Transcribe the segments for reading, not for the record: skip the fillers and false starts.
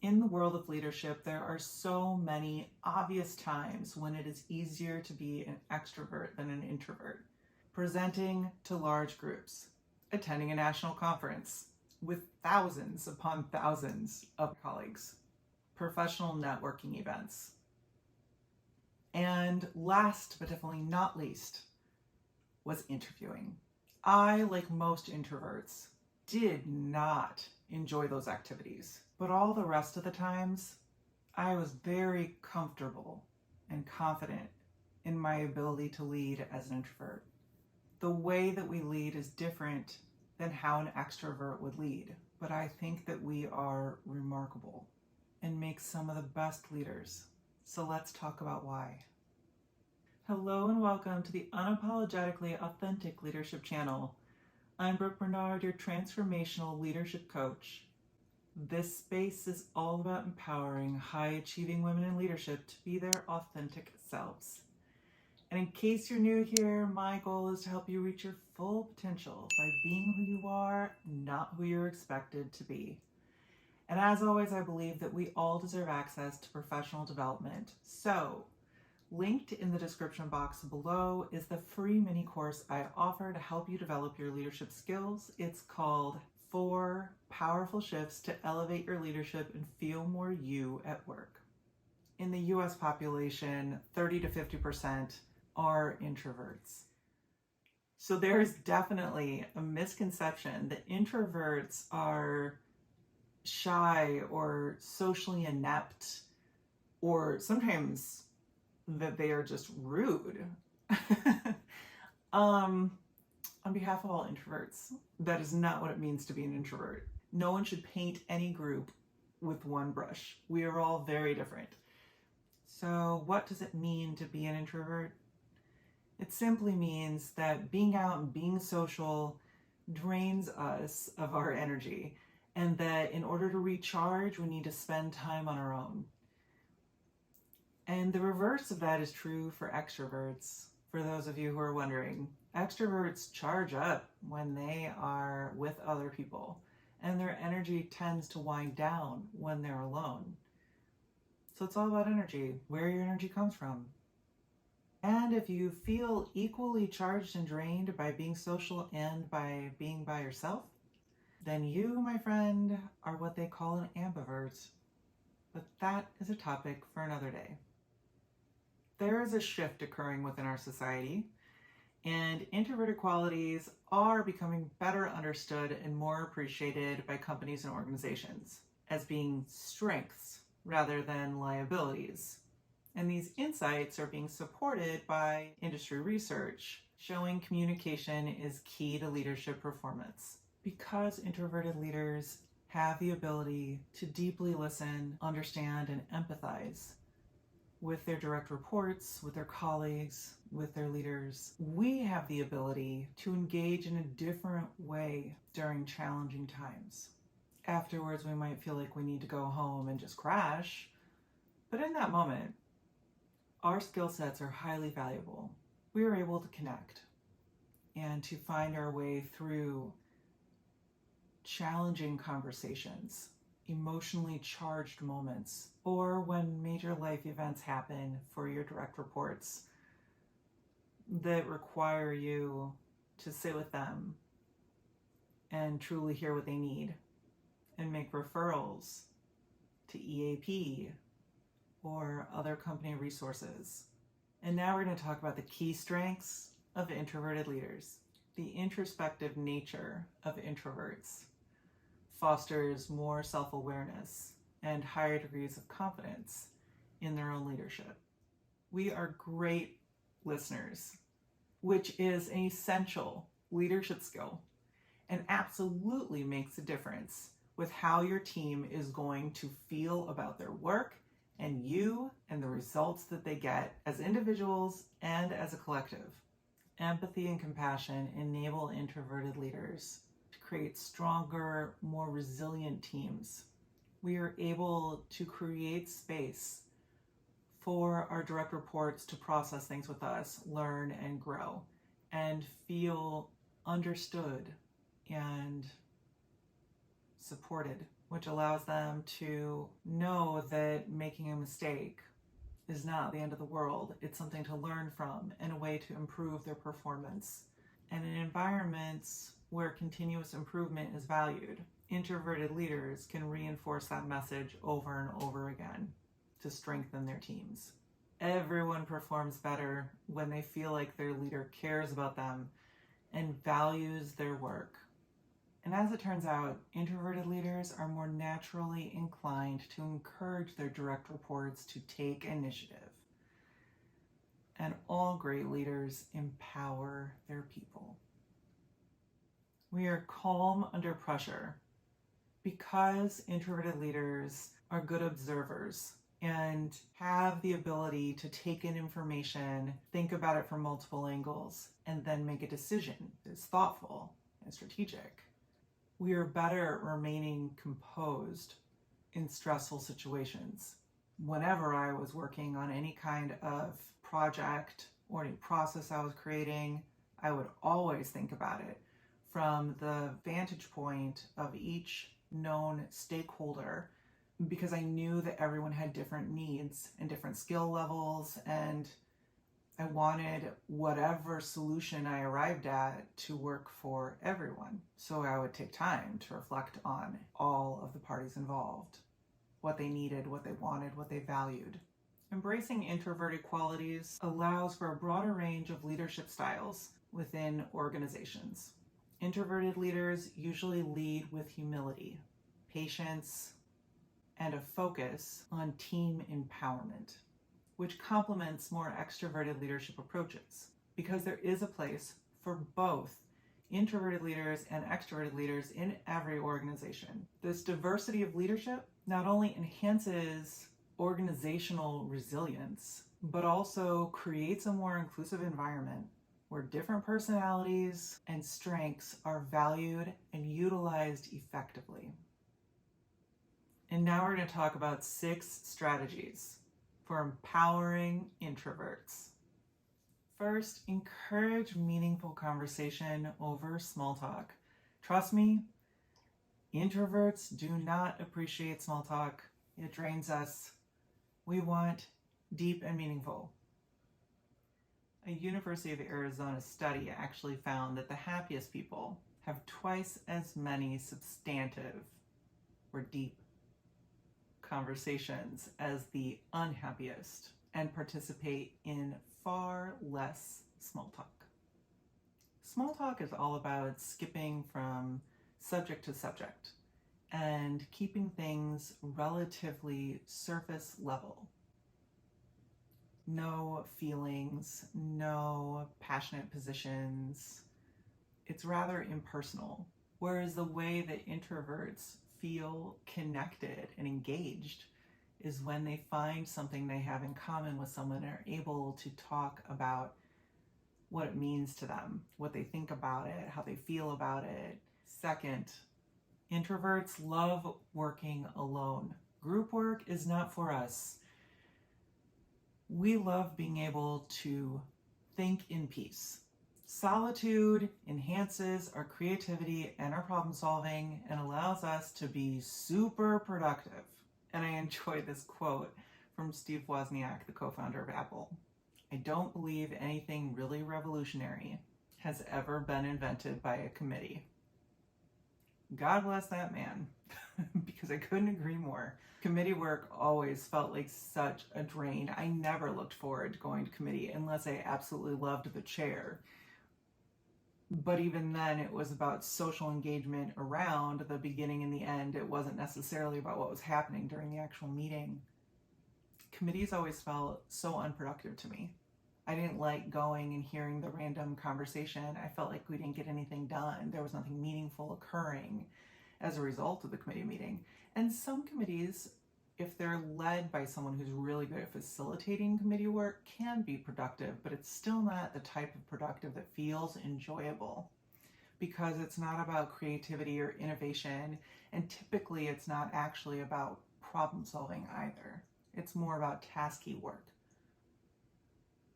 In the world of leadership, there are so many obvious times when it is easier to be an extrovert than an introvert. Presenting to large groups, attending a national conference with thousands upon thousands of colleagues, professional networking events. And last but definitely not least was interviewing. I, like most introverts, did not enjoy those activities. But all the rest of the times, I was very comfortable and confident in my ability to lead as an introvert. The way that we lead is different than how an extrovert would lead, but I think that we are remarkable and make some of the best leaders. So let's talk about why. Hello and welcome to the Unapologetically Authentic Leadership Channel. I'm Brooke Bernard, your transformational leadership coach. This space is all about empowering high-achieving women in leadership to be their authentic selves. And in case you're new here, my goal is to help you reach your full potential by being who you are, not who you're expected to be. And as always, I believe that we all deserve access to professional development. So, linked in the description box below is the free mini course I offer to help you develop your leadership skills. It's called 4 Powerful Shifts to Elevate Your Leadership and Feel More You at Work. In the US population, 30 to 50% are introverts. So there's definitely a misconception that introverts are shy or socially inept, or sometimes that they are just rude. On behalf of all introverts, that is not what it means to be an introvert. No one should paint any group with one brush. We are all very different. So what does it mean to be an introvert? It simply means that being out and being social drains us of our energy, and that in order to recharge, we need to spend time on our own. And the reverse of that is true for extroverts. For those of you who are wondering, extroverts charge up when they are with other people, and their energy tends to wind down when they're alone. So it's all about energy, where your energy comes from. And if you feel equally charged and drained by being social and by being by yourself, then you, my friend, are what they call an ambivert. But that is a topic for another day. There is a shift occurring within our society, and introverted qualities are becoming better understood and more appreciated by companies and organizations as being strengths rather than liabilities. And these insights are being supported by industry research showing communication is key to leadership performance. Because introverted leaders have the ability to deeply listen, understand, and empathize with their direct reports, with their colleagues, with their leaders, we have the ability to engage in a different way during challenging times. Afterwards, we might feel like we need to go home and just crash, but in that moment, our skill sets are highly valuable. We are able to connect and to find our way through challenging conversations, emotionally charged moments, or when major life events happen for your direct reports that require you to sit with them and truly hear what they need and make referrals to EAP or other company resources. And now we're going to talk about the key strengths of introverted leaders. The introspective nature of introverts fosters more self-awareness and higher degrees of confidence in their own leadership. We are great listeners, which is an essential leadership skill and absolutely makes a difference with how your team is going to feel about their work and you and the results that they get as individuals and as a collective. Empathy and compassion enable introverted leaders to create stronger, more resilient teams. We are able to create space for our direct reports to process things with us, learn and grow, and feel understood and supported which allows them to know that making a mistake is not the end of the world. It's something to learn from and a way to improve their performance. And in environments where continuous improvement is valued, introverted leaders can reinforce that message over and over again to strengthen their teams. Everyone performs better when they feel like their leader cares about them and values their work. And as it turns out, introverted leaders are more naturally inclined to encourage their direct reports to take initiative. And all great leaders empower their people. We are calm under pressure because introverted leaders are good observers and have the ability to take in information, think about it from multiple angles, and then make a decision that's thoughtful and strategic. We are better at remaining composed in stressful situations. Whenever I was working on any kind of project or any process I was creating, I would always think about it from the vantage point of each known stakeholder, because I knew that everyone had different needs and different skill levels, and I wanted whatever solution I arrived at to work for everyone. So I would take time to reflect on all of the parties involved, what they needed, what they wanted, what they valued. Embracing introverted qualities allows for a broader range of leadership styles within organizations. Introverted leaders usually lead with humility, patience, and a focus on team empowerment, which complements more extroverted leadership approaches, because there is a place for both introverted leaders and extroverted leaders in every organization. This diversity of leadership not only enhances organizational resilience, but also creates a more inclusive environment where different personalities and strengths are valued and utilized effectively. And now we're going to talk about 6 strategies for empowering introverts. First, encourage meaningful conversation over small talk. Trust me, introverts do not appreciate small talk. It drains us. We want deep and meaningful. A University of Arizona study actually found that the happiest people have twice as many substantive or deep conversations as the unhappiest, and participate in far less small talk. Small talk is all about skipping from subject to subject and keeping things relatively surface level. No feelings, no passionate positions. It's rather impersonal. Whereas the way that introverts feel connected and engaged is when they find something they have in common with someone and are able to talk about what it means to them, what they think about it, how they feel about it. Second, introverts love working alone. Group work is not for us. We love being able to think in peace. Solitude enhances our creativity and our problem solving and allows us to be super productive. And I enjoy this quote from Steve Wozniak, the co-founder of Apple. I don't believe anything really revolutionary has ever been invented by a committee. God bless that man, because I couldn't agree more. Committee work always felt like such a drain. I never looked forward to going to committee unless I absolutely loved the chair. But even then, it was about social engagement around the beginning and the end. It wasn't necessarily about what was happening during the actual meeting. Committees always felt so unproductive to me. I didn't like going and hearing the random conversation. I felt like we didn't get anything done. There was nothing meaningful occurring as a result of the committee meeting. And some committees, if they're led by someone who's really good at facilitating committee work, can be productive, but it's still not the type of productive that feels enjoyable, because it's not about creativity or innovation, and typically it's not actually about problem solving either. It's more about tasky work,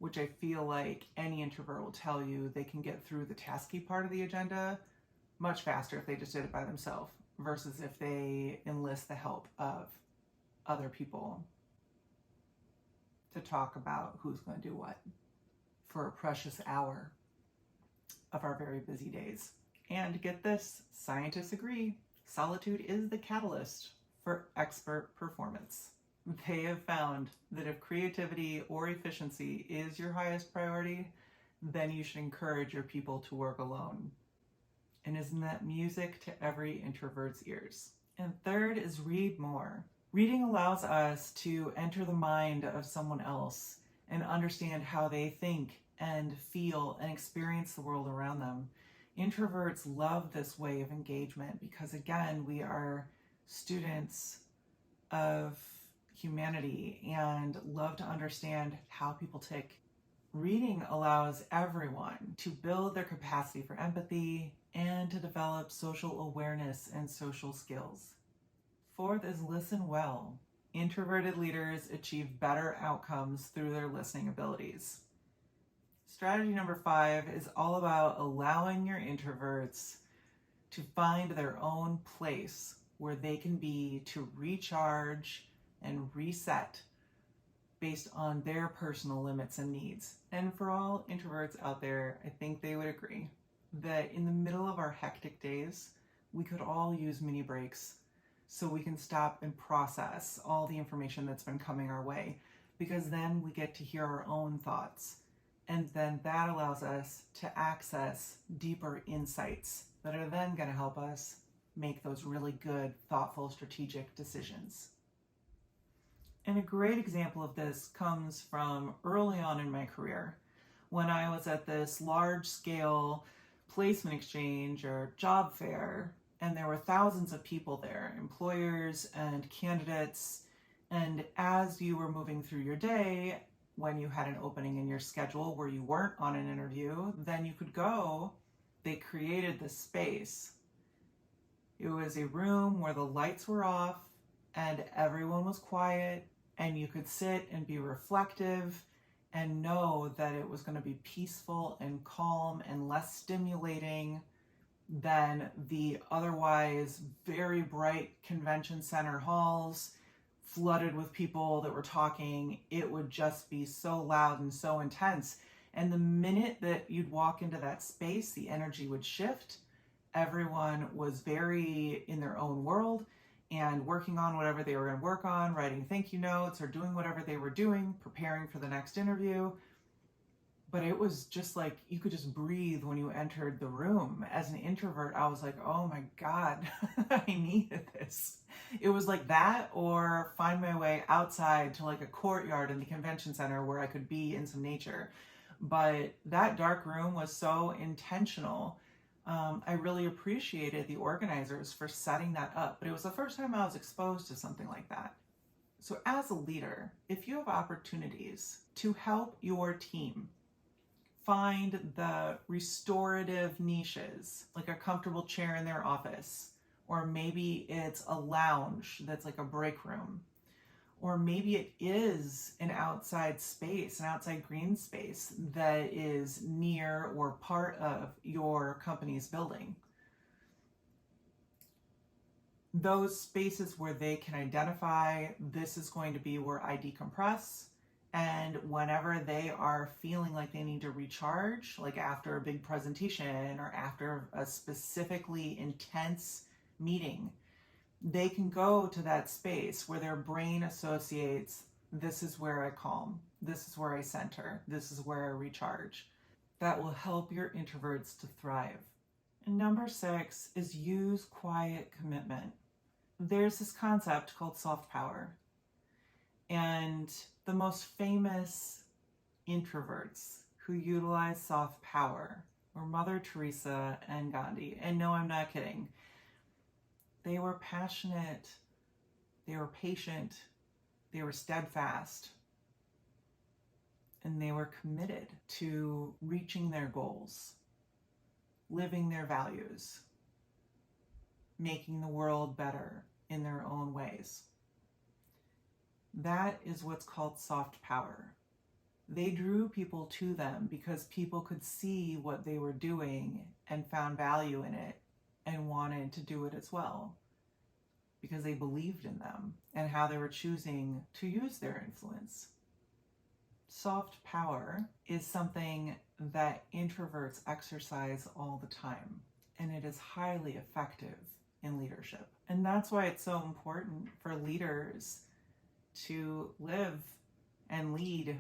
which I feel like any introvert will tell you they can get through the tasky part of the agenda much faster if they just did it by themselves. versus if they enlist the help of other people to talk about who's going to do what for a precious hour of our very busy days. And get this, scientists agree, solitude is the catalyst for expert performance. They have found that if creativity or efficiency is your highest priority, then you should encourage your people to work alone. And isn't that music to every introvert's ears? And third is read more. Reading allows us to enter the mind of someone else and understand how they think and feel and experience the world around them. Introverts love this way of engagement because, again, we are students of humanity and love to understand how people tick. Reading allows everyone to build their capacity for empathy and to develop social awareness and social skills. Fourth is listen well. Introverted leaders achieve better outcomes through their listening abilities. Strategy number 5 is all about allowing your introverts to find their own place where they can be to recharge and reset based on their personal limits and needs. And for all introverts out there, I think they would agree that in the middle of our hectic days, we could all use mini breaks so we can stop and process all the information that's been coming our way, because then we get to hear our own thoughts. And then that allows us to access deeper insights that are then going to help us make those really good, thoughtful, strategic decisions. And a great example of this comes from early on in my career when I was at this large-scale placement exchange or job fair, and there were thousands of people there, employers and candidates. And as you were moving through your day, when you had an opening in your schedule where you weren't on an interview, then you could go. They created this space. It was a room where the lights were off and everyone was quiet, and you could sit and be reflective and know that it was going to be peaceful and calm and less stimulating than the otherwise very bright convention center halls flooded with people that were talking. It would just be so loud and so intense. And the minute that you'd walk into that space, the energy would shift. Everyone was very in their own world and working on whatever they were going to work on, writing thank you notes or doing whatever they were doing, preparing for the next interview. But it was just like you could just breathe when you entered the room. As an introvert, I was like, oh my God, I needed this. It was like that, or find my way outside to like a courtyard in the convention center where I could be in some nature. But that dark room was so intentional. I really appreciated the organizers for setting that up, but it was the first time I was exposed to something like that. So as a leader, if you have opportunities to help your team find the restorative niches, like a comfortable chair in their office, or maybe it's a lounge that's like a break room, or maybe it is an outside space, an outside green space that is near or part of your company's building. Those spaces where they can identify this is going to be where I decompress, and whenever they are feeling like they need to recharge, like after a big presentation or after a specifically intense meeting, they can go to that space where their brain associates, this is where I calm, this is where I center, this is where I recharge. That will help your introverts to thrive. And number 6 is use quiet commitment. There's this concept called soft power. And the most famous introverts who utilize soft power were Mother Teresa and Gandhi. And no, I'm not kidding. They were passionate, they were patient, they were steadfast, and they were committed to reaching their goals, living their values, making the world better in their own ways. That is what's called soft power. They drew people to them because people could see what they were doing and found value in it and wanted to do it as well. because they believed in them and how they were choosing to use their influence. Soft power is something that introverts exercise all the time, and it is highly effective in leadership. And that's why it's so important for leaders to live and lead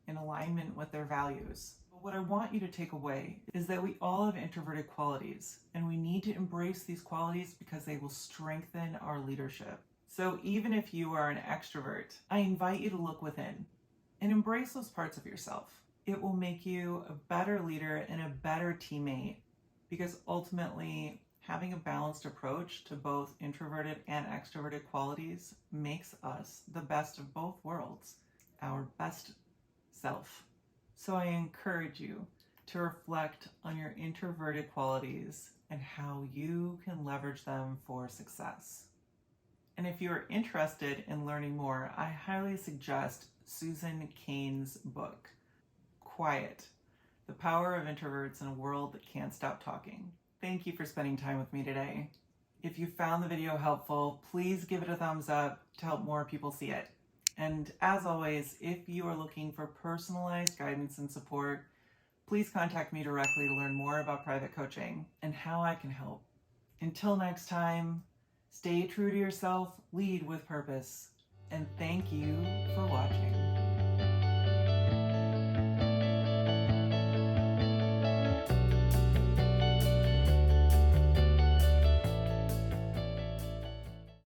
in alignment with their values. But what I want you to take away is that we all have introverted qualities, and we need to embrace these qualities because they will strengthen our leadership. So even if you are an extrovert, I invite you to look within and embrace those parts of yourself. It will make you a better leader and a better teammate, because ultimately having a balanced approach to both introverted and extroverted qualities makes us the best of both worlds, our best self. So I encourage you to reflect on your introverted qualities and how you can leverage them for success. And if you're interested in learning more, I highly suggest Susan Cain's book, Quiet: The Power of Introverts in a World That Can't Stop Talking. Thank you for spending time with me today. If you found the video helpful, please give it a thumbs up to help more people see it. And as always, if you are looking for personalized guidance and support, please contact me directly to learn more about private coaching and how I can help. Until next time, stay true to yourself, lead with purpose, and thank you for watching.